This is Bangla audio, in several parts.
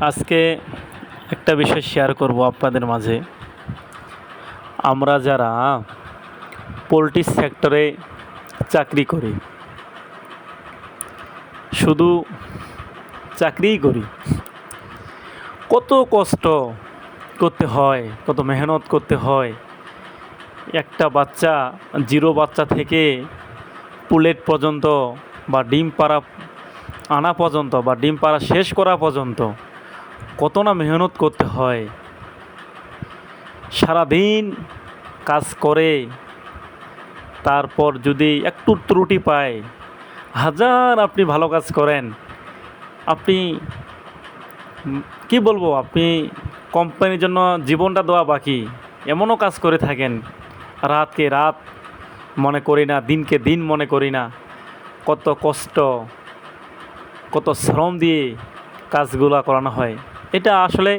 আজকে একটা বিষয় শেয়ার করব আপনাদের মাঝে। আমরা যারা পোলট্রি সেক্টরে চাকরি করি, শুধু চাকরিই করি, কত কষ্ট করতে হয়, কত মেহনত করতে হয়। একটা বাচ্চা, জিরো বাচ্চা থেকে পুলেট পর্যন্ত বা ডিম পাড়া আনা পর্যন্ত বা ডিম পাড়া শেষ করা পর্যন্ত কত না মেহনত করতে হয়। সারাদিন কাজ করে তারপর যদি একটু ত্রুটি পায়, হাজার আপনি ভালো কাজ করেন, আপনি কি বলবো, আপনি কোম্পানির জন্য জীবনটা দেওয়া বাকি, এমনও কাজ করে থাকেন। রাতকে রাত মনে করি না, দিনকে দিন মনে করি না। কত কষ্ট, কত শ্রম দিয়ে কাজগুলো করানো হয়। এটা আসলে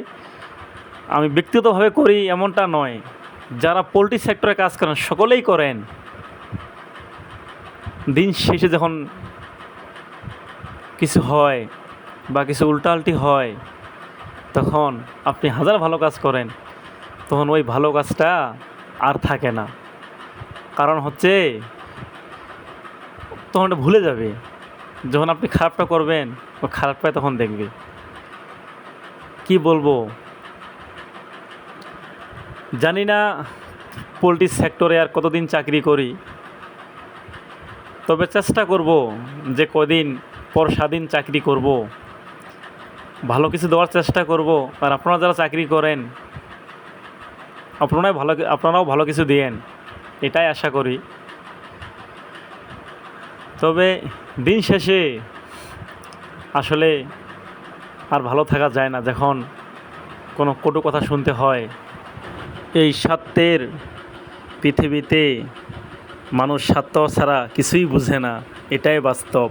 আমি ব্যক্তিগতভাবে করি এমনটা নয়, যারা পোলট্রি সেক্টরে কাজ করেন সকলেই করেন। দিন শেষে যখন কিছু হয় বা কিছু উল্টাপাল্টি হয়, তখন আপনি হাজার ভালো কাজ করেন, তখন ওই ভালো কাজটা আর থাকে না। কারণ হচ্ছে তখন এটা ভুলে যাবে। যখন আপনি খারাপটা করবেন, ও খারাপটাই তখন দেখবে। কি বলবো জানি না, পোলট্রি সেক্টরে আর কতদিন চাকরি করি, তবে চেষ্টা করব যে কদিন পর স্বাধীন চাকরি করব, ভালো কিছু দেওয়ার চেষ্টা করব। আর আপনারা যারা চাকরি করেন, আপনারাও ভালো কিছু দিয়েন, এটাই আশা করি। তবে দিন শেষে আসলে আর ভালো থাকা যায় না যখন কোনো কটু কথা শুনতে হয়। এই স্বার্থের পৃথিবীতে মানুষ স্বার্থ ছাড়া কিছুই বুঝে না, এটাই বাস্তব।